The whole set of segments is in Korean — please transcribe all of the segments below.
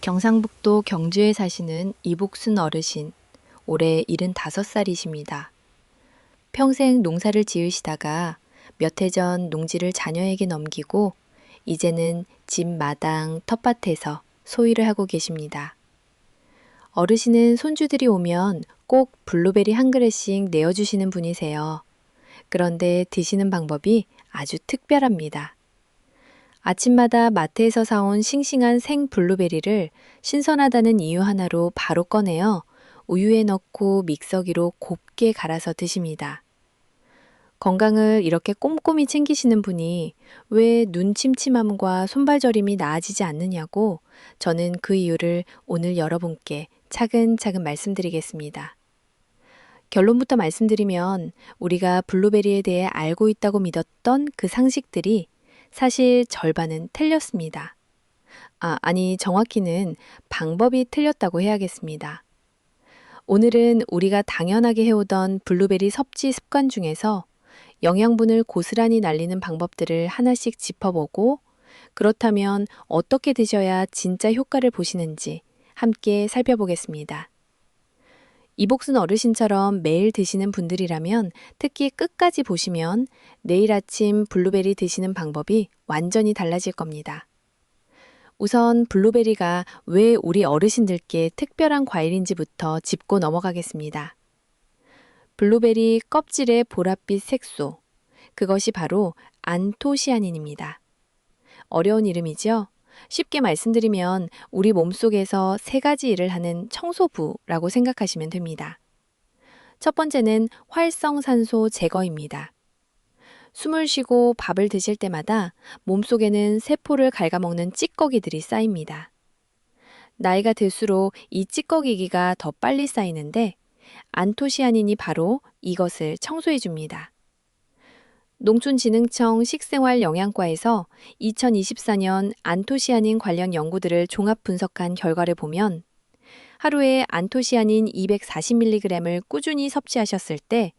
경상북도 경주에 사시는 이복순 어르신, 올해 75살이십니다. 평생 농사를 지으시다가 몇 해 전 농지를 자녀에게 넘기고 이제는 집 마당, 텃밭에서 소일을 하고 계십니다. 어르신은 손주들이 오면 꼭 블루베리 한 그릇씩 내어주시는 분이세요. 그런데 드시는 방법이 아주 특별합니다. 아침마다 마트에서 사온 싱싱한 생 블루베리를 신선하다는 이유 하나로 바로 꺼내어 우유에 넣고 믹서기로 곱게 갈아서 드십니다. 건강을 이렇게 꼼꼼히 챙기시는 분이 왜 눈 침침함과 손발 저림이 나아지지 않느냐고 저는 그 이유를 오늘 여러분께 차근차근 말씀드리겠습니다. 결론부터 말씀드리면 우리가 블루베리에 대해 알고 있다고 믿었던 그 상식들이 사실 절반은 틀렸습니다. 아니, 정확히는 방법이 틀렸다고 해야겠습니다. 오늘은 우리가 당연하게 해오던 블루베리 섭취 습관 중에서 영양분을 고스란히 날리는 방법들을 하나씩 짚어보고 그렇다면 어떻게 드셔야 진짜 효과를 보시는지 함께 살펴보겠습니다. 이복순 어르신처럼 매일 드시는 분들이라면 특히 끝까지 보시면 내일 아침 블루베리 드시는 방법이 완전히 달라질 겁니다. 우선 블루베리가 왜 우리 어르신들께 특별한 과일인지부터 짚고 넘어가겠습니다. 블루베리 껍질의 보랏빛 색소, 그것이 바로 안토시아닌입니다. 어려운 이름이죠? 쉽게 말씀드리면 우리 몸속에서 세 가지 일을 하는 청소부라고 생각하시면 됩니다. 첫 번째는 활성산소 제거입니다. 숨을 쉬고 밥을 드실 때마다 몸속에는 세포를 갉아먹는 찌꺼기들이 쌓입니다. 나이가 들수록 이 찌꺼기가 더 빨리 쌓이는데 안토시아닌이 바로 이것을 청소해 줍니다. 농촌진흥청 식생활영양과에서 2024년 안토시아닌 관련 연구들을 종합 분석한 결과를 보면 하루에 안토시아닌 240mg을 꾸준히 섭취하셨을 때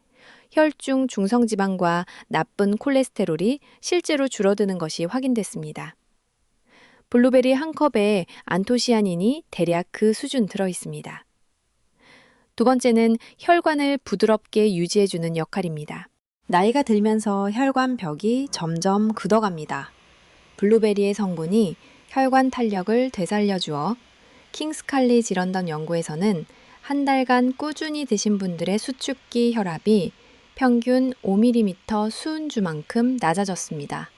혈중 중성지방과 나쁜 콜레스테롤이 실제로 줄어드는 것이 확인됐습니다. 블루베리 한 컵에 안토시아닌이 대략 그 수준 들어 있습니다. 두 번째는 혈관을 부드럽게 유지해주는 역할입니다. 나이가 들면서 혈관 벽이 점점 굳어갑니다. 블루베리의 성분이 혈관 탄력을 되살려주어 킹스칼리 질환단 연구에서는 한 달간 꾸준히 드신 분들의 수축기 혈압이 평균 5mm 수은주만큼 낮아졌습니다.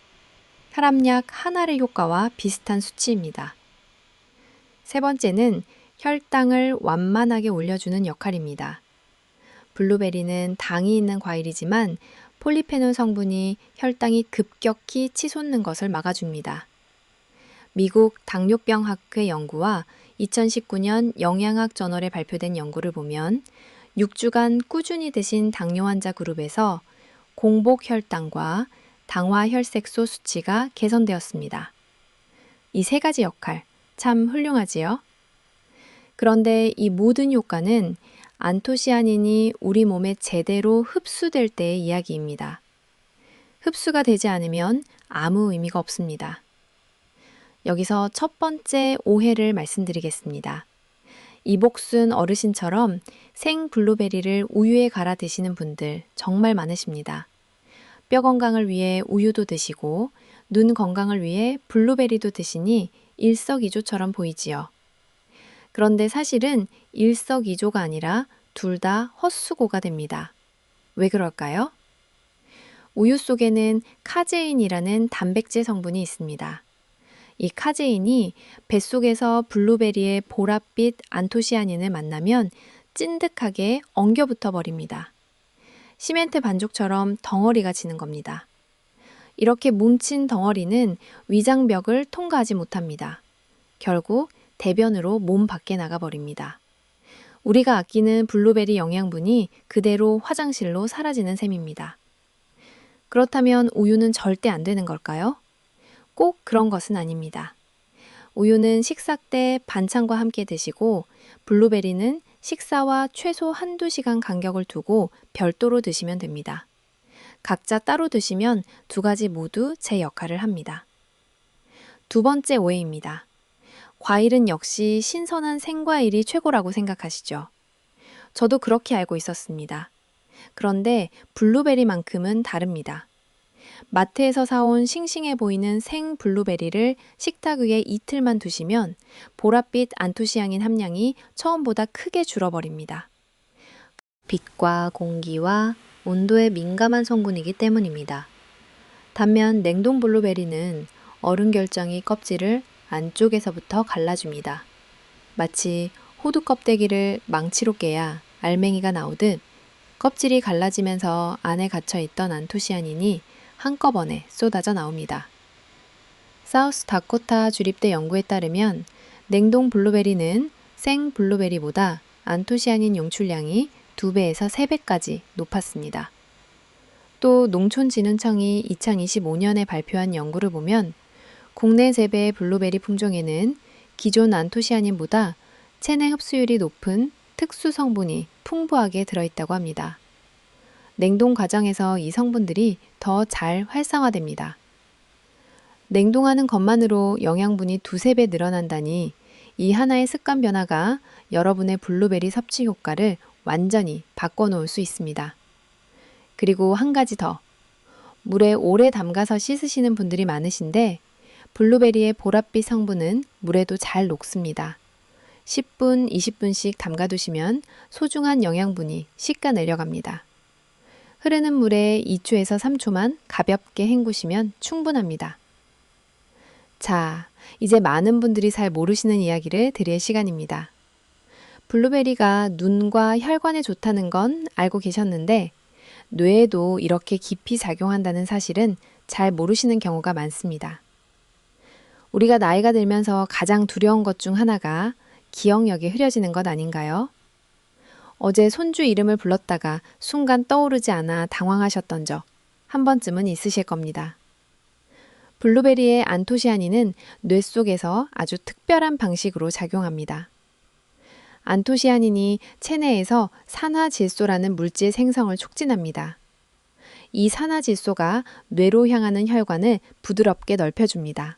혈압약 하나의 효과와 비슷한 수치입니다. 세 번째는 혈당을 완만하게 올려주는 역할입니다. 블루베리는 당이 있는 과일이지만 폴리페놀 성분이 혈당이 급격히 치솟는 것을 막아줍니다. 미국 당뇨병학회 연구와 2019년 영양학 저널에 발표된 연구를 보면 6주간 꾸준히 드신 당뇨 환자 그룹에서 공복 혈당과 당화 혈색소 수치가 개선되었습니다. 이 세 가지 역할, 참 훌륭하지요? 그런데 이 모든 효과는 안토시아닌이 우리 몸에 제대로 흡수될 때의 이야기입니다. 흡수가 되지 않으면 아무 의미가 없습니다. 여기서 첫 번째 오해를 말씀드리겠습니다. 이복순 어르신처럼 생 블루베리를 우유에 갈아 드시는 분들 정말 많으십니다. 뼈 건강을 위해 우유도 드시고 눈 건강을 위해 블루베리도 드시니 일석이조처럼 보이지요. 그런데 사실은 일석이조가 아니라 둘 다 헛수고가 됩니다. 왜 그럴까요? 우유 속에는 카제인이라는 단백질 성분이 있습니다. 이 카제인이 뱃속에서 블루베리의 보랏빛 안토시아닌을 만나면 찐득하게 엉겨붙어 버립니다. 시멘트 반죽처럼 덩어리가 지는 겁니다. 이렇게 뭉친 덩어리는 위장벽을 통과하지 못합니다. 결국 대변으로 몸 밖에 나가버립니다. 우리가 아끼는 블루베리 영양분이 그대로 화장실로 사라지는 셈입니다. 그렇다면 우유는 절대 안 되는 걸까요? 꼭 그런 것은 아닙니다. 우유는 식사 때 반찬과 함께 드시고 블루베리는 식사와 최소 한두 시간 간격을 두고 별도로 드시면 됩니다. 각자 따로 드시면 두 가지 모두 제 역할을 합니다. 두 번째 오해입니다. 과일은 역시 신선한 생과일이 최고라고 생각하시죠? 저도 그렇게 알고 있었습니다. 그런데 블루베리만큼은 다릅니다. 마트에서 사온 싱싱해 보이는 생 블루베리를 식탁 위에 이틀만 두시면 보랏빛 안토시아닌 함량이 처음보다 크게 줄어버립니다. 빛과 공기와 온도에 민감한 성분이기 때문입니다. 반면 냉동 블루베리는 얼음 결정이 껍질을 안쪽에서부터 갈라줍니다. 마치 호두 껍데기를 망치로 깨야 알맹이가 나오듯 껍질이 갈라지면서 안에 갇혀있던 안토시아닌이 한꺼번에 쏟아져 나옵니다. 사우스 다코타 주립대 연구에 따르면 냉동 블루베리는 생 블루베리보다 안토시아닌 용출량이 2배에서 3배까지 높았습니다. 또 농촌진흥청이 2025년에 발표한 연구를 보면 국내 재배 블루베리 품종에는 기존 안토시아닌보다 체내 흡수율이 높은 특수 성분이 풍부하게 들어있다고 합니다. 냉동 과정에서 이 성분들이 더 잘 활성화됩니다. 냉동하는 것만으로 영양분이 2~3배 늘어난다니 이 하나의 습관 변화가 여러분의 블루베리 섭취 효과를 완전히 바꿔놓을 수 있습니다. 그리고 한 가지 더. 물에 오래 담가서 씻으시는 분들이 많으신데 블루베리의 보랏빛 성분은 물에도 잘 녹습니다. 10분, 20분씩 담가두시면 소중한 영양분이 씻겨 내려갑니다. 흐르는 물에 2초에서 3초만 가볍게 헹구시면 충분합니다. 자, 이제 많은 분들이 잘 모르시는 이야기를 드릴 시간입니다. 블루베리가 눈과 혈관에 좋다는 건 알고 계셨는데 뇌에도 이렇게 깊이 작용한다는 사실은 잘 모르시는 경우가 많습니다. 우리가 나이가 들면서 가장 두려운 것 중 하나가 기억력이 흐려지는 것 아닌가요? 어제 손주 이름을 불렀다가 순간 떠오르지 않아 당황하셨던 적 한 번쯤은 있으실 겁니다. 블루베리의 안토시아닌은 뇌 속에서 아주 특별한 방식으로 작용합니다. 안토시아닌이 체내에서 산화질소라는 물질 생성을 촉진합니다. 이 산화질소가 뇌로 향하는 혈관을 부드럽게 넓혀줍니다.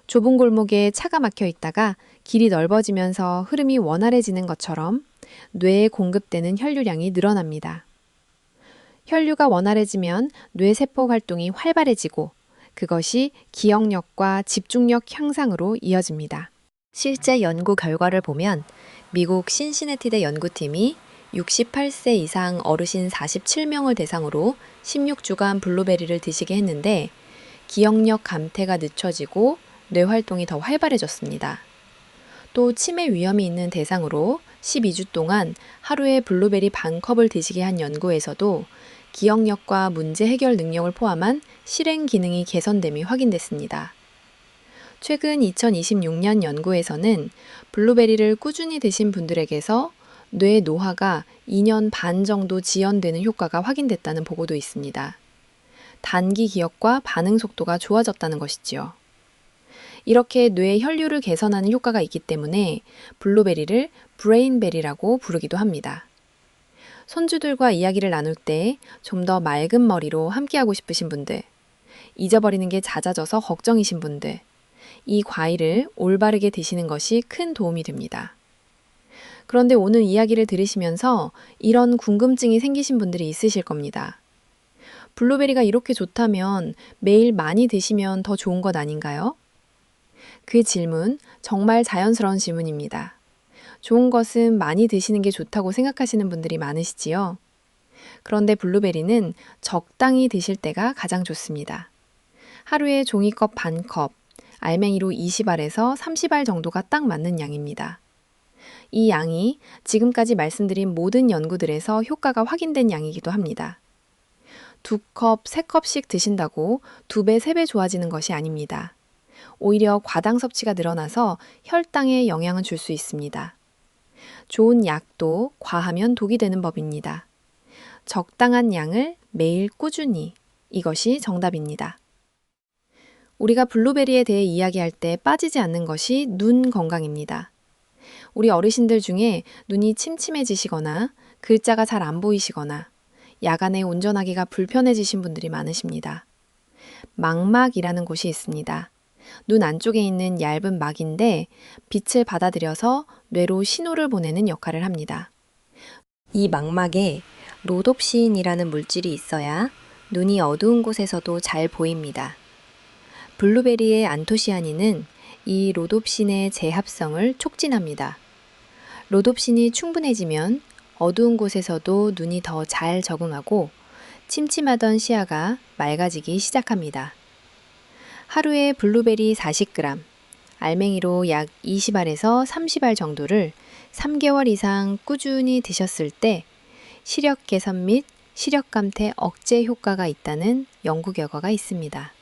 좁은 골목에 차가 막혀 있다가 길이 넓어지면서 흐름이 원활해지는 것처럼 뇌에 공급되는 혈류량이 늘어납니다. 혈류가 원활해지면 뇌세포 활동이 활발해지고 그것이 기억력과 집중력 향상으로 이어집니다. 실제 연구 결과를 보면 미국 신시내티대 연구팀이 68세 이상 어르신 47명을 대상으로 16주간 블루베리를 드시게 했는데 기억력 감퇴가 늦춰지고 뇌 활동이 더 활발해졌습니다. 또 치매 위험이 있는 대상으로 12주 동안 하루에 블루베리 반컵을 드시게 한 연구에서도 기억력과 문제 해결 능력을 포함한 실행 기능이 개선됨이 확인됐습니다. 최근 2026년 연구에서는 블루베리를 꾸준히 드신 분들에게서 뇌 노화가 2년 반 정도 지연되는 효과가 확인됐다는 보고도 있습니다. 단기 기억과 반응 속도가 좋아졌다는 것이지요. 이렇게 뇌 혈류를 개선하는 효과가 있기 때문에 블루베리를 브레인베리라고 부르기도 합니다. 손주들과 이야기를 나눌 때 좀 더 맑은 머리로 함께하고 싶으신 분들, 잊어버리는 게 잦아져서 걱정이신 분들, 이 과일을 올바르게 드시는 것이 큰 도움이 됩니다. 그런데 오늘 이야기를 들으시면서 이런 궁금증이 생기신 분들이 있으실 겁니다. 블루베리가 이렇게 좋다면 매일 많이 드시면 더 좋은 것 아닌가요? 그 질문 정말 자연스러운 질문입니다. 좋은 것은 많이 드시는 게 좋다고 생각하시는 분들이 많으시지요. 그런데 블루베리는 적당히 드실 때가 가장 좋습니다. 하루에 종이컵 반컵, 알맹이로 20알에서 30알 정도가 딱 맞는 양입니다. 이 양이 지금까지 말씀드린 모든 연구들에서 효과가 확인된 양이기도 합니다. 2컵, 3컵씩 드신다고 2배, 3배 좋아지는 것이 아닙니다. 오히려 과당 섭취가 늘어나서 혈당에 영향을 줄 수 있습니다. 좋은 약도 과하면 독이 되는 법입니다. 적당한 양을 매일 꾸준히, 이것이 정답입니다. 우리가 블루베리에 대해 이야기할 때 빠지지 않는 것이 눈 건강입니다. 우리 어르신들 중에 눈이 침침해지시거나 글자가 잘 안 보이시거나 야간에 운전하기가 불편해지신 분들이 많으십니다. 망막이라는 곳이 있습니다. 눈 안쪽에 있는 얇은 막인데 빛을 받아들여서 뇌로 신호를 보내는 역할을 합니다. 이 망막에 로놉신이라는 물질이 있어야 눈이 어두운 곳에서도 잘 보입니다. 블루베리의 안토시아닌은 이 로놉신의 재합성을 촉진합니다. 로놉신이 충분해지면 어두운 곳에서도 눈이 더 잘 적응하고 침침하던 시야가 맑아지기 시작합니다. 하루에 블루베리 40g, 알맹이로 약 20알에서 30알 정도를 3개월 이상 꾸준히 드셨을 때 시력 개선 및 시력 감퇴 억제 효과가 있다는 연구 결과가 있습니다.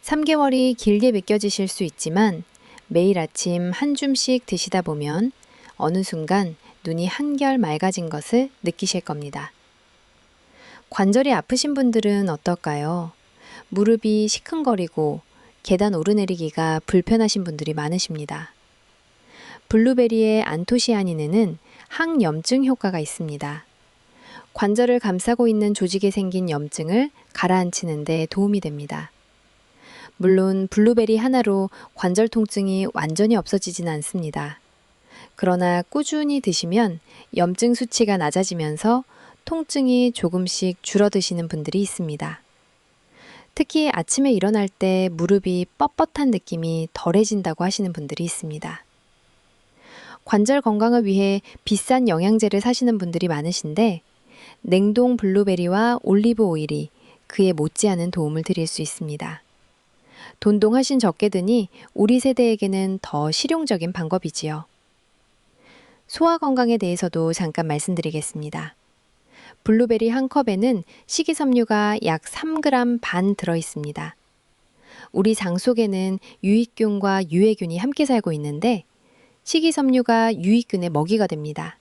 3개월이 길게 느껴지실 수 있지만 매일 아침 한 줌씩 드시다 보면 어느 순간 눈이 한결 맑아진 것을 느끼실 겁니다. 관절이 아프신 분들은 어떨까요? 무릎이 시큰거리고 계단 오르내리기가 불편하신 분들이 많으십니다. 블루베리의 안토시아닌에는 항염증 효과가 있습니다. 관절을 감싸고 있는 조직에 생긴 염증을 가라앉히는 데 도움이 됩니다. 물론 블루베리 하나로 관절 통증이 완전히 없어지진 않습니다. 그러나 꾸준히 드시면 염증 수치가 낮아지면서 통증이 조금씩 줄어드시는 분들이 있습니다. 특히 아침에 일어날 때 무릎이 뻣뻣한 느낌이 덜해진다고 하시는 분들이 있습니다. 관절 건강을 위해 비싼 영양제를 사시는 분들이 많으신데 냉동 블루베리와 올리브 오일이 그에 못지않은 도움을 드릴 수 있습니다. 돈동하신 적게 드니 우리 세대에게는 더 실용적인 방법이지요. 소화 건강에 대해서도 잠깐 말씀드리겠습니다. 블루베리 한 컵에는 식이섬유가 약 3g 반 들어있습니다. 우리 장 속에는 유익균과 유해균이 함께 살고 있는데 식이섬유가 유익균의 먹이가 됩니다.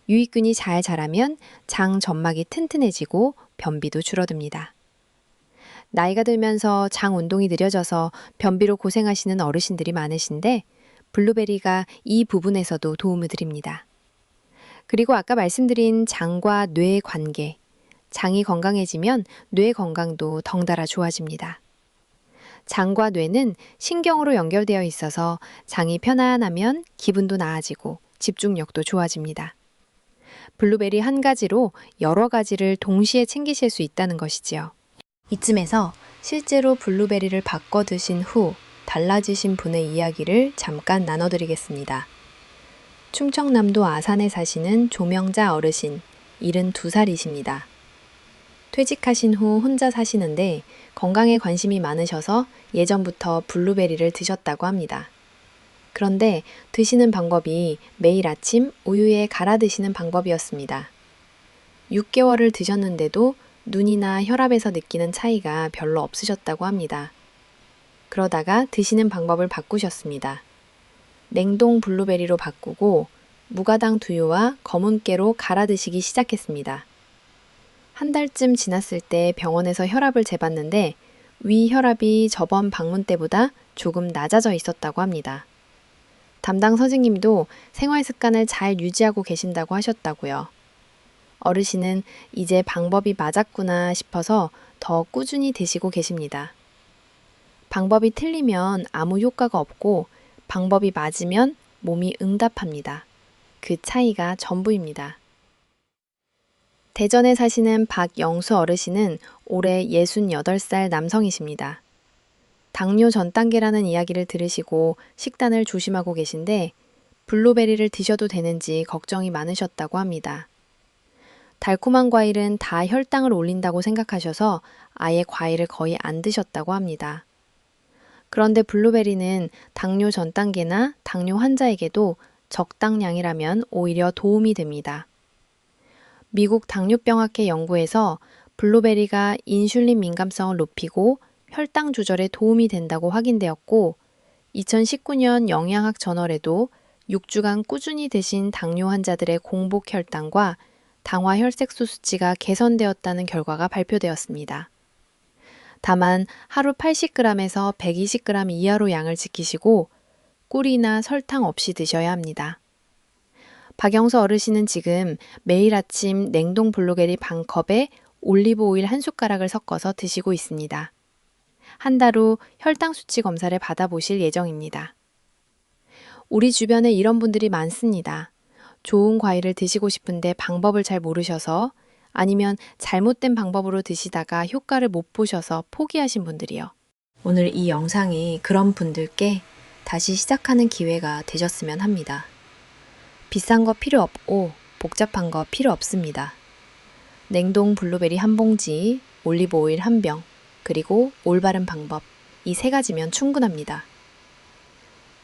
유익균이 잘 자라면 장 점막이 튼튼해지고 변비도 줄어듭니다. 나이가 들면서 장 운동이 느려져서 변비로 고생하시는 어르신들이 많으신데 블루베리가 이 부분에서도 도움을 드립니다. 그리고 아까 말씀드린 장과 뇌의 관계, 장이 건강해지면 뇌 건강도 덩달아 좋아집니다. 장과 뇌는 신경으로 연결되어 있어서 장이 편안하면 기분도 나아지고 집중력도 좋아집니다. 블루베리 한 가지로 여러 가지를 동시에 챙기실 수 있다는 것이지요. 이쯤에서 실제로 블루베리를 바꿔 드신 후 달라지신 분의 이야기를 잠깐 나눠드리겠습니다. 충청남도 아산에 사시는 조명자 어르신, 72살이십니다. 퇴직하신 후 혼자 사시는데 건강에 관심이 많으셔서 예전부터 블루베리를 드셨다고 합니다. 그런데 드시는 방법이 매일 아침 우유에 갈아 드시는 방법이었습니다. 6개월을 드셨는데도 눈이나 혈압에서 느끼는 차이가 별로 없으셨다고 합니다. 그러다가 드시는 방법을 바꾸셨습니다. 냉동 블루베리로 바꾸고 무가당 두유와 검은 깨로 갈아 드시기 시작했습니다. 한 달쯤 지났을 때 병원에서 혈압을 재봤는데 위 혈압이 저번 방문 때보다 조금 낮아져 있었다고 합니다. 담당 선생님도 생활 습관을 잘 유지하고 계신다고 하셨다고요. 어르신은 이제 방법이 맞았구나 싶어서 더 꾸준히 드시고 계십니다. 방법이 틀리면 아무 효과가 없고 방법이 맞으면 몸이 응답합니다. 그 차이가 전부입니다. 대전에 사시는 박영수 어르신은 올해 68살 남성이십니다. 당뇨 전 단계라는 이야기를 들으시고 식단을 조심하고 계신데 블루베리를 드셔도 되는지 걱정이 많으셨다고 합니다. 달콤한 과일은 다 혈당을 올린다고 생각하셔서 아예 과일을 거의 안 드셨다고 합니다. 그런데 블루베리는 당뇨 전 단계나 당뇨 환자에게도 적당량이라면 오히려 도움이 됩니다. 미국 당뇨병학회 연구에서 블루베리가 인슐린 민감성을 높이고 혈당 조절에 도움이 된다고 확인되었고 2019년 영양학 저널에도 6주간 꾸준히 드신 당뇨 환자들의 공복 혈당과 당화 혈색소 수치가 개선되었다는 결과가 발표되었습니다. 다만 하루 80g에서 120g 이하로 양을 지키시고 꿀이나 설탕 없이 드셔야 합니다. 박영수 어르신은 지금 매일 아침 냉동 블루베리 반 컵에 올리브 오일 한 숟가락을 섞어서 드시고 있습니다. 한 달 후 혈당 수치 검사를 받아보실 예정입니다. 우리 주변에 이런 분들이 많습니다. 좋은 과일을 드시고 싶은데 방법을 잘 모르셔서 아니면 잘못된 방법으로 드시다가 효과를 못 보셔서 포기하신 분들이요. 오늘 이 영상이 그런 분들께 다시 시작하는 기회가 되셨으면 합니다. 비싼 거 필요 없고 복잡한 거 필요 없습니다. 냉동 블루베리 한 봉지, 올리브 오일 한 병, 그리고 올바른 방법, 이 세 가지면 충분합니다.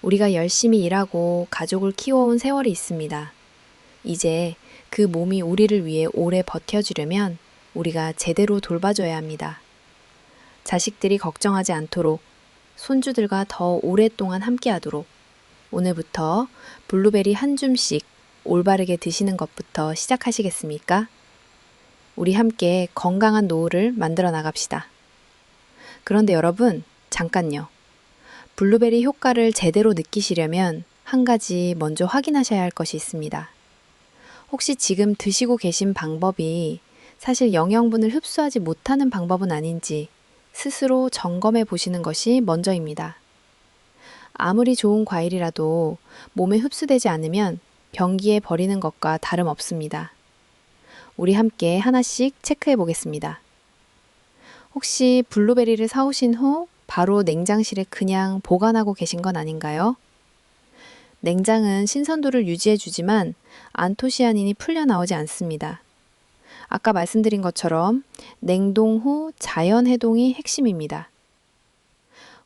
우리가 열심히 일하고 가족을 키워온 세월이 있습니다. 이제 그 몸이 우리를 위해 오래 버텨주려면 우리가 제대로 돌봐줘야 합니다. 자식들이 걱정하지 않도록, 손주들과 더 오랫동안 함께하도록 오늘부터 블루베리 한 줌씩 올바르게 드시는 것부터 시작하시겠습니까? 우리 함께 건강한 노후를 만들어 나갑시다. 그런데 여러분, 잠깐요. 블루베리 효과를 제대로 느끼시려면 한 가지 먼저 확인하셔야 할 것이 있습니다. 혹시 지금 드시고 계신 방법이 사실 영양분을 흡수하지 못하는 방법은 아닌지 스스로 점검해 보시는 것이 먼저입니다. 아무리 좋은 과일이라도 몸에 흡수되지 않으면 변기에 버리는 것과 다름없습니다. 우리 함께 하나씩 체크해 보겠습니다. 혹시 블루베리를 사오신 후 바로 냉장실에 그냥 보관하고 계신 건 아닌가요? 냉장은 신선도를 유지해 주지만 안토시아닌이 풀려 나오지 않습니다. 아까 말씀드린 것처럼 냉동 후 자연 해동이 핵심입니다.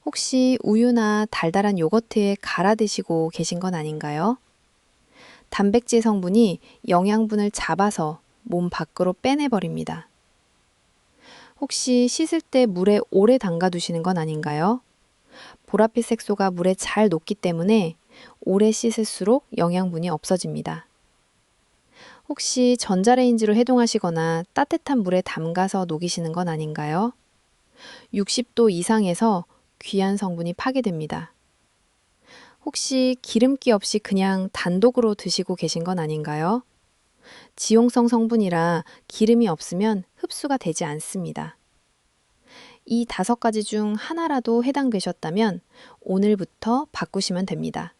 혹시 우유나 달달한 요거트에 갈아 드시고 계신 건 아닌가요? 단백질 성분이 영양분을 잡아서 몸 밖으로 빼내버립니다. 혹시 씻을 때 물에 오래 담가 두시는 건 아닌가요? 보랏빛 색소가 물에 잘 녹기 때문에 오래 씻을수록 영양분이 없어집니다. 혹시 전자레인지로 해동하시거나 따뜻한 물에 담가서 녹이시는 건 아닌가요? 60도 이상에서 귀한 성분이 파괴됩니다. 혹시 기름기 없이 그냥 단독으로 드시고 계신 건 아닌가요? 지용성 성분이라 기름이 없으면 흡수가 되지 않습니다. 이 5가지 중 하나라도 해당되셨다면 오늘부터 바꾸시면 됩니다.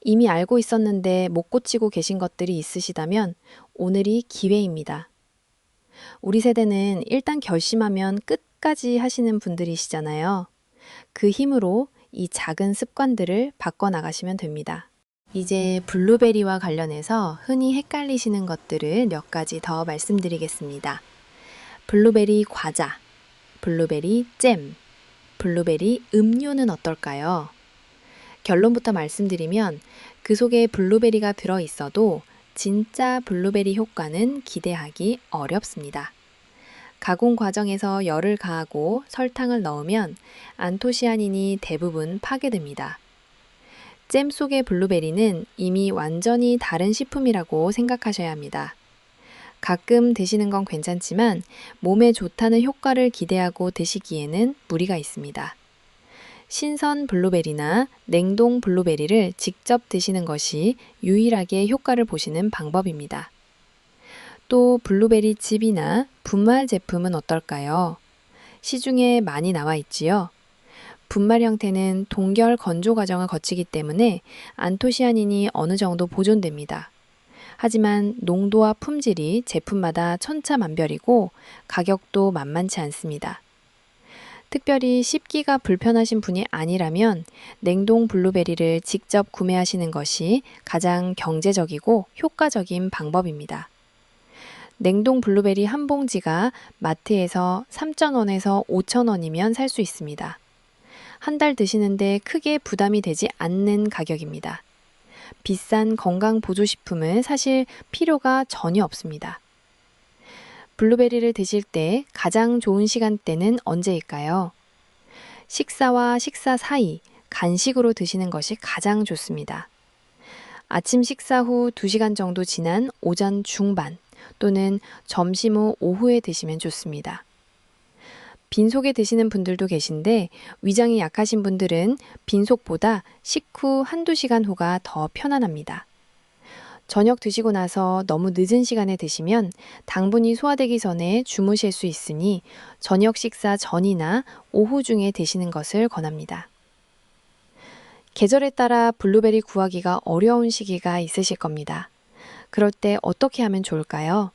이미 알고 있었는데 못 고치고 계신 것들이 있으시다면 오늘이 기회입니다. 우리 세대는 일단 결심하면 끝까지 하시는 분들이시잖아요. 그 힘으로 이 작은 습관들을 바꿔나가시면 됩니다. 이제 블루베리와 관련해서 흔히 헷갈리시는 것들을 몇 가지 더 말씀드리겠습니다. 블루베리 과자, 블루베리 잼, 블루베리 음료는 어떨까요? 결론부터 말씀드리면 그 속에 블루베리가 들어있어도 진짜 블루베리 효과는 기대하기 어렵습니다. 가공 과정에서 열을 가하고 설탕을 넣으면 안토시아닌이 대부분 파괴됩니다. 잼 속의 블루베리는 이미 완전히 다른 식품이라고 생각하셔야 합니다. 가끔 드시는 건 괜찮지만 몸에 좋다는 효과를 기대하고 드시기에는 무리가 있습니다. 신선 블루베리나 냉동 블루베리를 직접 드시는 것이 유일하게 효과를 보시는 방법입니다. 또 블루베리 즙이나 분말 제품은 어떨까요? 시중에 많이 나와 있지요. 분말 형태는 동결 건조 과정을 거치기 때문에 안토시아닌이 어느 정도 보존됩니다. 하지만 농도와 품질이 제품마다 천차만별이고 가격도 만만치 않습니다. 특별히 씹기가 불편하신 분이 아니라면 냉동 블루베리를 직접 구매하시는 것이 가장 경제적이고 효과적인 방법입니다. 냉동 블루베리 한 봉지가 마트에서 3,000원에서 5,000원이면 살 수 있습니다. 한 달 드시는데 크게 부담이 되지 않는 가격입니다. 비싼 건강보조식품은 사실 필요가 전혀 없습니다. 블루베리를 드실 때 가장 좋은 시간대는 언제일까요? 식사와 식사 사이, 간식으로 드시는 것이 가장 좋습니다. 아침 식사 후 2시간 정도 지난 오전 중반 또는 점심 후 오후에 드시면 좋습니다. 빈속에 드시는 분들도 계신데 위장이 약하신 분들은 빈속보다 식후 1~2시간 후가 더 편안합니다. 저녁 드시고 나서 너무 늦은 시간에 드시면 당분이 소화되기 전에 주무실 수 있으니 저녁 식사 전이나 오후 중에 드시는 것을 권합니다. 계절에 따라 블루베리 구하기가 어려운 시기가 있으실 겁니다. 그럴 때 어떻게 하면 좋을까요?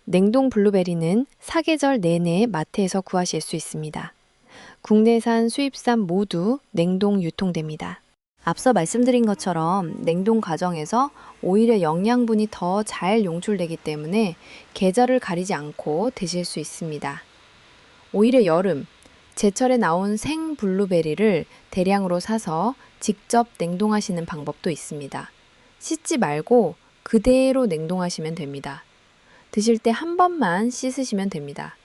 냉동 블루베리는 사계절 내내 마트에서 구하실 수 있습니다. 국내산, 수입산 모두 냉동 유통됩니다. 앞서 말씀드린 것처럼 냉동 과정에서 오히려 영양분이 더 잘 용출되기 때문에 계절을 가리지 않고 드실 수 있습니다. 오히려 여름, 제철에 나온 생 블루베리를 대량으로 사서 직접 냉동하시는 방법도 있습니다. 씻지 말고 그대로 냉동하시면 됩니다. 드실 때 한 번만 씻으시면 됩니다.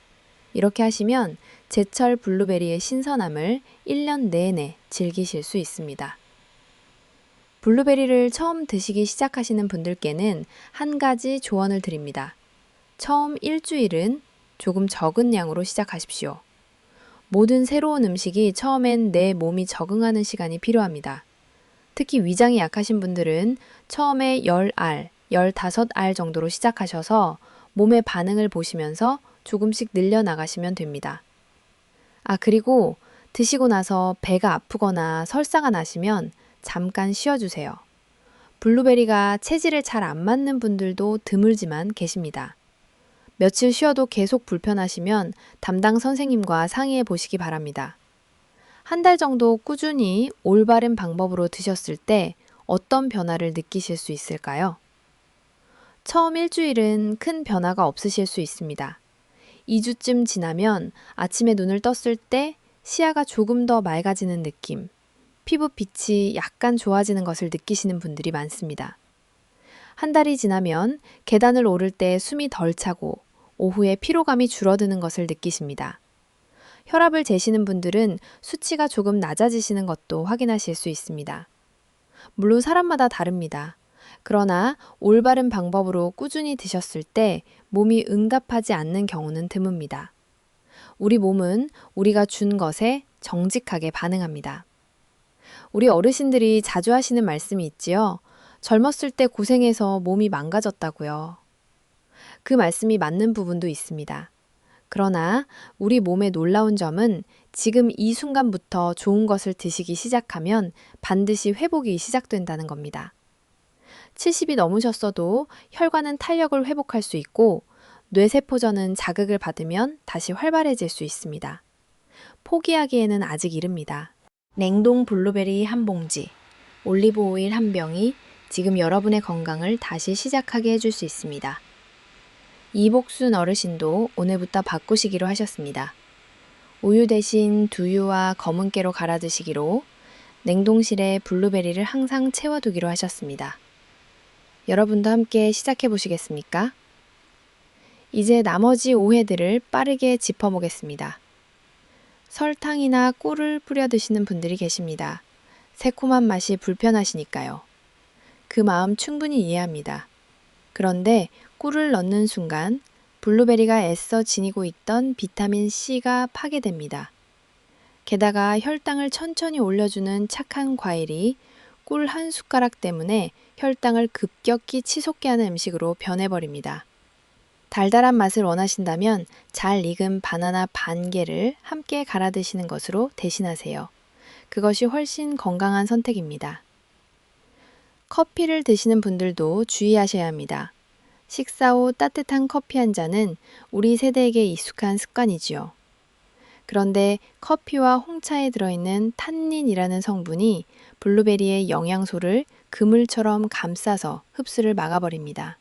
이렇게 하시면 제철 블루베리의 신선함을 1년 내내 즐기실 수 있습니다. 블루베리를 처음 드시기 시작하시는 분들께는 한 가지 조언을 드립니다. 처음 일주일은 조금 적은 양으로 시작하십시오. 모든 새로운 음식이 처음엔 내 몸이 적응하는 시간이 필요합니다. 특히 위장이 약하신 분들은 처음에 10알, 15알 정도로 시작하셔서 몸의 반응을 보시면서 조금씩 늘려나가시면 됩니다. 그리고 드시고 나서 배가 아프거나 설사가 나시면 잠깐 쉬어주세요. 블루베리가 체질에 잘 안 맞는 분들도 드물지만 계십니다. 며칠 쉬어도 계속 불편하시면 담당 선생님과 상의해 보시기 바랍니다. 한 달 정도 꾸준히 올바른 방법으로 드셨을 때 어떤 변화를 느끼실 수 있을까요? 처음 일주일은 큰 변화가 없으실 수 있습니다. 2주쯤 지나면 아침에 눈을 떴을 때 시야가 조금 더 맑아지는 느낌, 피부 빛이 약간 좋아지는 것을 느끼시는 분들이 많습니다. 한 달이 지나면 계단을 오를 때 숨이 덜 차고 오후에 피로감이 줄어드는 것을 느끼십니다. 혈압을 재시는 분들은 수치가 조금 낮아지시는 것도 확인하실 수 있습니다. 물론 사람마다 다릅니다. 그러나 올바른 방법으로 꾸준히 드셨을 때 몸이 응답하지 않는 경우는 드뭅니다. 우리 몸은 우리가 준 것에 정직하게 반응합니다. 우리 어르신들이 자주 하시는 말씀이 있지요. 젊었을 때 고생해서 몸이 망가졌다고요. 그 말씀이 맞는 부분도 있습니다. 그러나 우리 몸의 놀라운 점은 지금 이 순간부터 좋은 것을 드시기 시작하면 반드시 회복이 시작된다는 겁니다. 70이 넘으셨어도 혈관은 탄력을 회복할 수 있고 뇌세포전은 자극을 받으면 다시 활발해질 수 있습니다. 포기하기에는 아직 이릅니다. 냉동 블루베리 한 봉지, 올리브 오일 한 병이 지금 여러분의 건강을 다시 시작하게 해줄 수 있습니다. 이복순 어르신도 오늘부터 바꾸시기로 하셨습니다. 우유 대신 두유와 검은 깨로 갈아 드시기로 냉동실에 블루베리를 항상 채워두기로 하셨습니다. 여러분도 함께 시작해 보시겠습니까? 이제 나머지 오해들을 빠르게 짚어보겠습니다. 설탕이나 꿀을 뿌려 드시는 분들이 계십니다. 새콤한 맛이 불편하시니까요. 그 마음 충분히 이해합니다. 그런데 꿀을 넣는 순간 블루베리가 애써 지니고 있던 비타민 C가 파괴됩니다. 게다가 혈당을 천천히 올려주는 착한 과일이 꿀 한 숟가락 때문에 혈당을 급격히 치솟게 하는 음식으로 변해버립니다. 달달한 맛을 원하신다면 잘 익은 바나나 반 개를 함께 갈아 드시는 것으로 대신하세요. 그것이 훨씬 건강한 선택입니다. 커피를 드시는 분들도 주의하셔야 합니다. 식사 후 따뜻한 커피 한 잔은 우리 세대에게 익숙한 습관이지요. 그런데 커피와 홍차에 들어있는 탄닌이라는 성분이 블루베리의 영양소를 그물처럼 감싸서 흡수를 막아버립니다.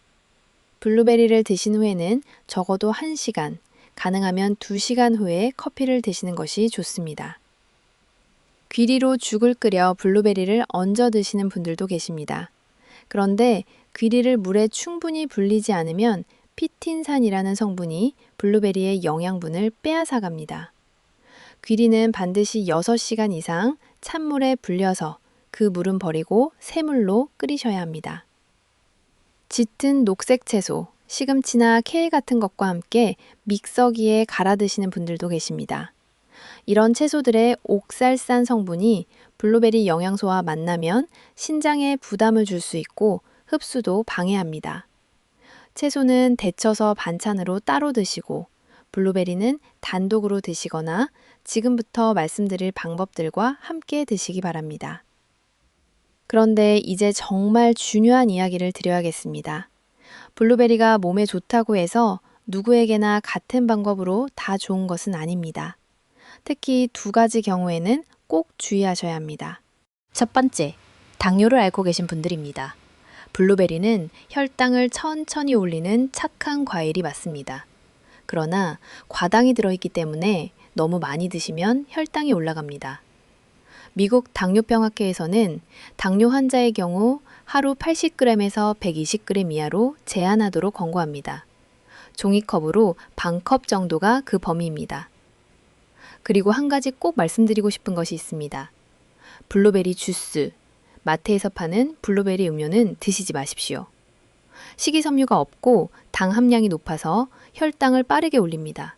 블루베리를 드신 후에는 적어도 1시간, 가능하면 2시간 후에 커피를 드시는 것이 좋습니다. 귀리로 죽을 끓여 블루베리를 얹어 드시는 분들도 계십니다. 그런데 귀리를 물에 충분히 불리지 않으면 피틴산이라는 성분이 블루베리의 영양분을 빼앗아 갑니다. 귀리는 반드시 6시간 이상 찬물에 불려서 그 물은 버리고 새물로 끓이셔야 합니다. 짙은 녹색 채소, 시금치나 케일 같은 것과 함께 믹서기에 갈아 드시는 분들도 계십니다. 이런 채소들의 옥살산 성분이 블루베리 영양소와 만나면 신장에 부담을 줄 수 있고 흡수도 방해합니다. 채소는 데쳐서 반찬으로 따로 드시고 블루베리는 단독으로 드시거나 지금부터 말씀드릴 방법들과 함께 드시기 바랍니다. 그런데 이제 정말 중요한 이야기를 드려야겠습니다. 블루베리가 몸에 좋다고 해서 누구에게나 같은 방법으로 다 좋은 것은 아닙니다. 특히 두 가지 경우에는 꼭 주의하셔야 합니다. 첫 번째, 당뇨를 앓고 계신 분들입니다. 블루베리는 혈당을 천천히 올리는 착한 과일이 맞습니다. 그러나 과당이 들어있기 때문에 너무 많이 드시면 혈당이 올라갑니다. 미국 당뇨병학회에서는 당뇨 환자의 경우 하루 80g에서 120g 이하로 제한하도록 권고합니다. 종이컵으로 반컵 정도가 그 범위입니다. 그리고 한 가지 꼭 말씀드리고 싶은 것이 있습니다. 블루베리 주스, 마트에서 파는 블루베리 음료는 드시지 마십시오. 식이섬유가 없고 당 함량이 높아서 혈당을 빠르게 올립니다.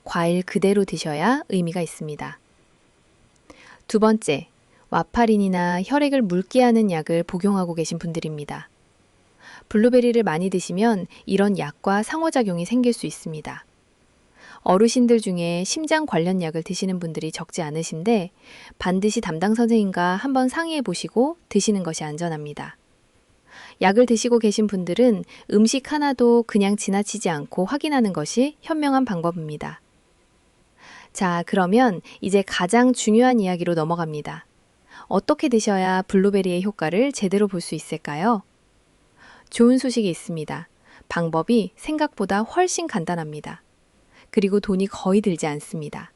과일 그대로 드셔야 의미가 있습니다. 두 번째, 와파린이나 혈액을 묽게 하는 약을 복용하고 계신 분들입니다. 블루베리를 많이 드시면 이런 약과 상호작용이 생길 수 있습니다. 어르신들 중에 심장 관련 약을 드시는 분들이 적지 않으신데 반드시 담당 선생님과 한번 상의해 보시고 드시는 것이 안전합니다. 약을 드시고 계신 분들은 음식 하나도 그냥 지나치지 않고 확인하는 것이 현명한 방법입니다. 자, 그러면 이제 가장 중요한 이야기로 넘어갑니다. 어떻게 드셔야 블루베리의 효과를 제대로 볼 수 있을까요? 좋은 소식이 있습니다. 방법이 생각보다 훨씬 간단합니다. 그리고 돈이 거의 들지 않습니다.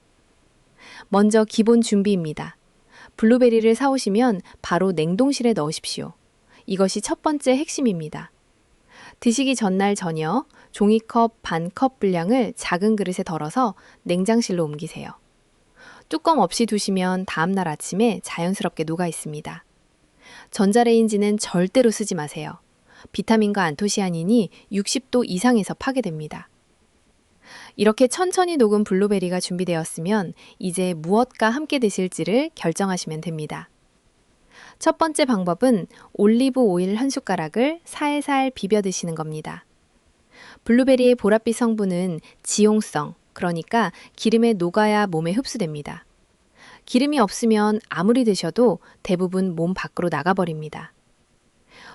먼저 기본 준비입니다. 블루베리를 사오시면 바로 냉동실에 넣으십시오. 이것이 첫 번째 핵심입니다. 드시기 전날 저녁 종이컵 반컵 분량을 작은 그릇에 덜어서 냉장실로 옮기세요. 뚜껑 없이 두시면 다음날 아침에 자연스럽게 녹아 있습니다. 전자레인지는 절대로 쓰지 마세요. 비타민과 안토시아닌이 60도 이상에서 파괴됩니다. 이렇게 천천히 녹은 블루베리가 준비되었으면 이제 무엇과 함께 드실지를 결정하시면 됩니다. 첫 번째 방법은 올리브 오일 한 숟가락을 살살 비벼 드시는 겁니다. 블루베리의 보랏빛 성분은 지용성, 그러니까 기름에 녹아야 몸에 흡수됩니다. 기름이 없으면 아무리 드셔도 대부분 몸 밖으로 나가버립니다.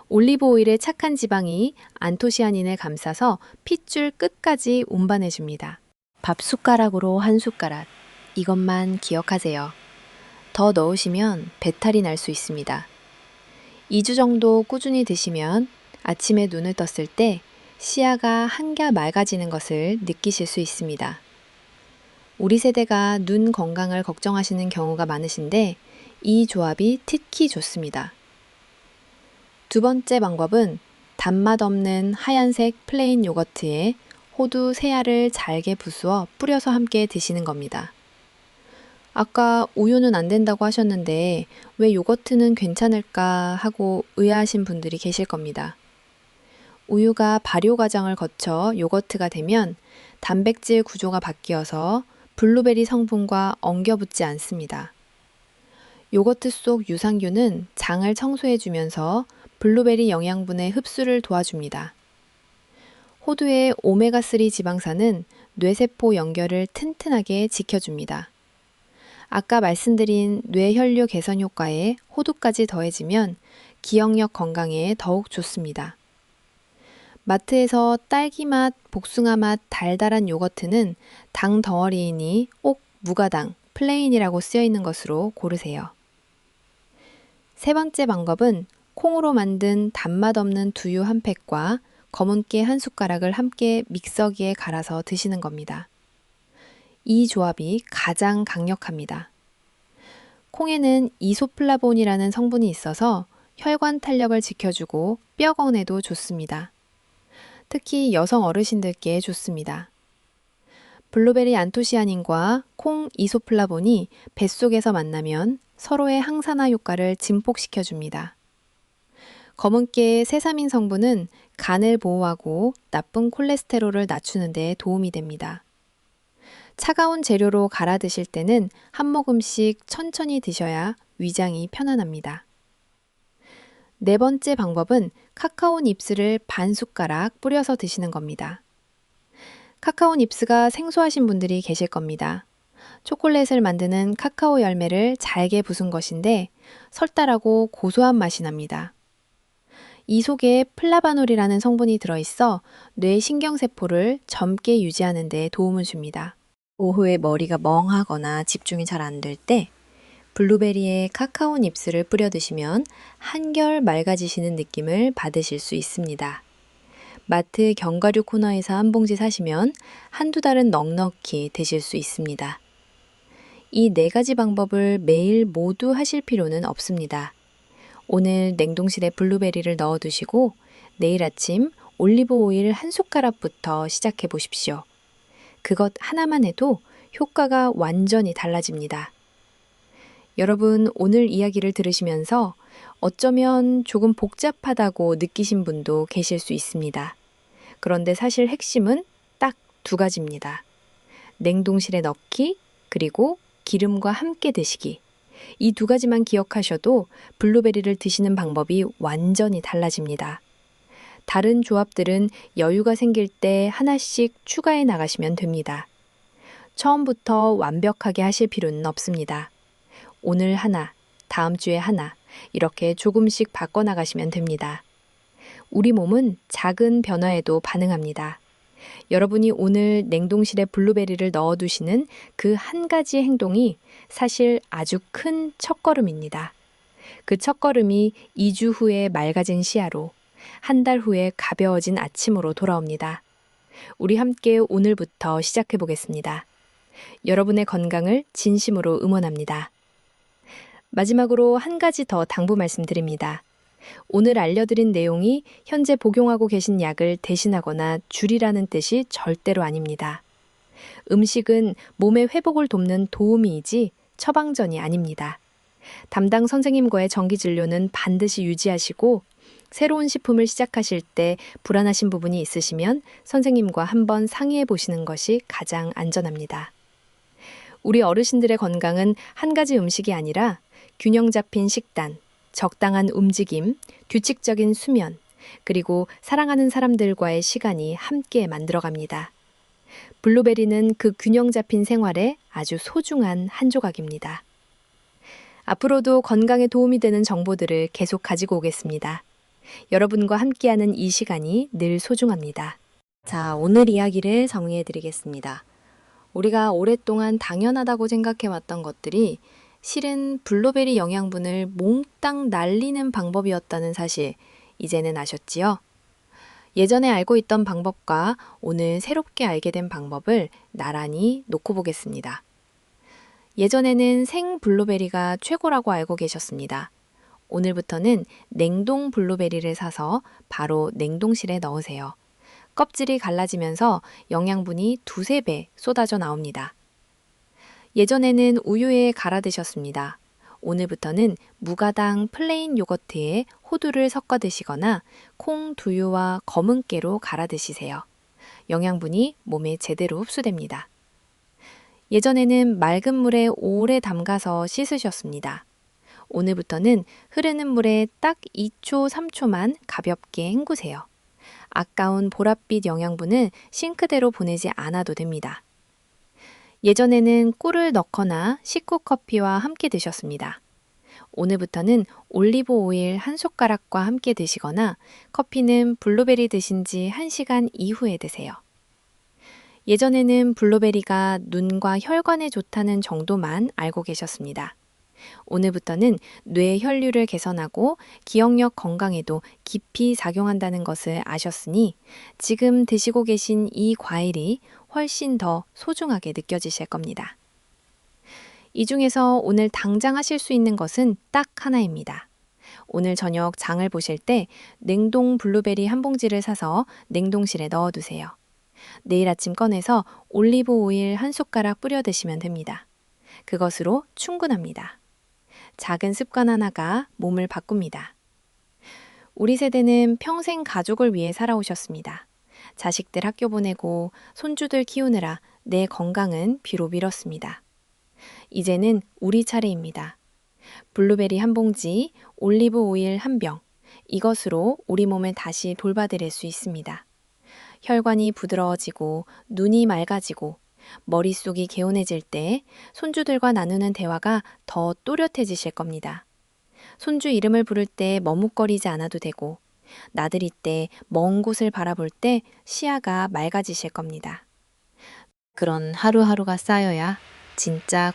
올리브 오일의 착한 지방이 안토시아닌을 감싸서 핏줄 끝까지 운반해줍니다. 밥 숟가락으로 한 숟가락, 이것만 기억하세요. 더 넣으시면 배탈이 날 수 있습니다. 2주 정도 꾸준히 드시면 아침에 눈을 떴을 때 시야가 한결 맑아지는 것을 느끼실 수 있습니다. 우리 세대가 눈 건강을 걱정하시는 경우가 많으신데 이 조합이 특히 좋습니다. 두 번째 방법은 단맛 없는 하얀색 플레인 요거트에 호두 3알을 잘게 부수어 뿌려서 함께 드시는 겁니다. 아까 우유는 안 된다고 하셨는데 왜 요거트는 괜찮을까 하고 의아하신 분들이 계실 겁니다. 우유가 발효 과정을 거쳐 요거트가 되면 단백질 구조가 바뀌어서 블루베리 성분과 엉겨붙지 않습니다. 요거트 속 유산균은 장을 청소해주면서 블루베리 영양분의 흡수를 도와줍니다. 호두의 오메가3 지방산은 뇌세포 연결을 튼튼하게 지켜줍니다. 아까 말씀드린 뇌혈류 개선 효과에 호두까지 더해지면 기억력 건강에 더욱 좋습니다. 마트에서 딸기맛, 복숭아맛 달달한 요거트는 당 덩어리이니 꼭 무가당, 플레인이라고 쓰여있는 것으로 고르세요. 세 번째 방법은 콩으로 만든 단맛 없는 두유 한 팩과 검은깨 한 숟가락을 함께 믹서기에 갈아서 드시는 겁니다. 이 조합이 가장 강력합니다. 콩에는 이소플라본이라는 성분이 있어서 혈관 탄력을 지켜주고 뼈건에도 좋습니다. 특히 여성 어르신들께 좋습니다. 블루베리 안토시아닌과 콩 이소플라본이 뱃속에서 만나면 서로의 항산화 효과를 증폭시켜줍니다. 검은깨의 세사민 성분은 간을 보호하고 나쁜 콜레스테롤을 낮추는 데 도움이 됩니다. 차가운 재료로 갈아 드실 때는 한 모금씩 천천히 드셔야 위장이 편안합니다. 네 번째 방법은 카카오 닙스를 반 숟가락 뿌려서 드시는 겁니다. 카카오 닙스가 생소하신 분들이 계실 겁니다. 초콜릿을 만드는 카카오 열매를 잘게 부순 것인데 설달하고 고소한 맛이 납니다. 이 속에 플라바놀이라는 성분이 들어있어 뇌 신경세포를 젊게 유지하는 데 도움을 줍니다. 오후에 머리가 멍하거나 집중이 잘 안 될 때 블루베리에 카카오 닙스를 뿌려 드시면 한결 맑아지시는 느낌을 받으실 수 있습니다. 마트 견과류 코너에서 한 봉지 사시면 한두 달은 넉넉히 드실 수 있습니다. 이 네 가지 방법을 매일 모두 하실 필요는 없습니다. 오늘 냉동실에 블루베리를 넣어 두시고 내일 아침 올리브 오일 한 숟가락부터 시작해 보십시오. 그것 하나만 해도 효과가 완전히 달라집니다. 여러분, 오늘 이야기를 들으시면서 어쩌면 조금 복잡하다고 느끼신 분도 계실 수 있습니다. 그런데 사실 핵심은 딱 두 가지입니다. 냉동실에 넣기, 그리고 기름과 함께 드시기. 이 두 가지만 기억하셔도 블루베리를 드시는 방법이 완전히 달라집니다. 다른 조합들은 여유가 생길 때 하나씩 추가해 나가시면 됩니다. 처음부터 완벽하게 하실 필요는 없습니다. 오늘 하나, 다음 주에 하나, 이렇게 조금씩 바꿔나가시면 됩니다. 우리 몸은 작은 변화에도 반응합니다. 여러분이 오늘 냉동실에 블루베리를 넣어두시는 그 한 가지 행동이 사실 아주 큰 첫걸음입니다. 그 첫걸음이 2주 후에 맑아진 시야로, 한 달 후에 가벼워진 아침으로 돌아옵니다. 우리 함께 오늘부터 시작해 보겠습니다. 여러분의 건강을 진심으로 응원합니다. 마지막으로 한 가지 더 당부 말씀드립니다. 오늘 알려드린 내용이 현재 복용하고 계신 약을 대신하거나 줄이라는 뜻이 절대로 아닙니다. 음식은 몸의 회복을 돕는 도우미이지 처방전이 아닙니다. 담당 선생님과의 정기 진료는 반드시 유지하시고 새로운 식품을 시작하실 때 불안하신 부분이 있으시면 선생님과 한번 상의해 보시는 것이 가장 안전합니다. 우리 어르신들의 건강은 한 가지 음식이 아니라 균형 잡힌 식단, 적당한 움직임, 규칙적인 수면, 그리고 사랑하는 사람들과의 시간이 함께 만들어갑니다. 블루베리는 그 균형 잡힌 생활에 아주 소중한 한 조각입니다. 앞으로도 건강에 도움이 되는 정보들을 계속 가지고 오겠습니다. 여러분과 함께하는 이 시간이 늘 소중합니다. 자, 오늘 이야기를 정리해 드리겠습니다. 우리가 오랫동안 당연하다고 생각해왔던 것들이 실은 블루베리 영양분을 몽땅 날리는 방법이었다는 사실, 이제는 아셨지요? 예전에 알고 있던 방법과 오늘 새롭게 알게 된 방법을 나란히 놓고 보겠습니다. 예전에는 생 블루베리가 최고라고 알고 계셨습니다. 오늘부터는 냉동 블루베리를 사서 바로 냉동실에 넣으세요. 껍질이 갈라지면서 영양분이 두세 배 쏟아져 나옵니다. 예전에는 우유에 갈아 드셨습니다. 오늘부터는 무가당 플레인 요거트에 호두를 섞어 드시거나 콩, 두유와 검은 깨로 갈아 드시세요. 영양분이 몸에 제대로 흡수됩니다. 예전에는 맑은 물에 오래 담가서 씻으셨습니다. 오늘부터는 흐르는 물에 딱 2초, 3초만 가볍게 헹구세요. 아까운 보랏빛 영양분은 싱크대로 보내지 않아도 됩니다. 예전에는 꿀을 넣거나 식후 커피와 함께 드셨습니다. 오늘부터는 올리브 오일 한 숟가락과 함께 드시거나 커피는 블루베리 드신 지 1시간 이후에 드세요. 예전에는 블루베리가 눈과 혈관에 좋다는 정도만 알고 계셨습니다. 오늘부터는 뇌 혈류를 개선하고 기억력 건강에도 깊이 작용한다는 것을 아셨으니 지금 드시고 계신 이 과일이 훨씬 더 소중하게 느껴지실 겁니다. 이 중에서 오늘 당장 하실 수 있는 것은 딱 하나입니다. 오늘 저녁 장을 보실 때 냉동 블루베리 한 봉지를 사서 냉동실에 넣어두세요. 내일 아침 꺼내서 올리브 오일 한 숟가락 뿌려 드시면 됩니다. 그것으로 충분합니다. 작은 습관 하나가 몸을 바꿉니다. 우리 세대는 평생 가족을 위해 살아오셨습니다. 자식들 학교 보내고 손주들 키우느라 내 건강은 비록 잃었습니다. 이제는 우리 차례입니다. 블루베리 한 봉지, 올리브 오일 한 병, 이것으로 우리 몸을 다시 돌봐드릴 수 있습니다. 혈관이 부드러워지고 눈이 맑아지고 머릿속이 개운해질 때 손주들과 나누는 대화가 더 또렷해지실 겁니다. 손주 이름을 부를 때 머뭇거리지 않아도 되고 나들이 때 먼 곳을 바라볼 때 시야가 맑아지실 겁니다. 그런 하루하루가 쌓여야 진짜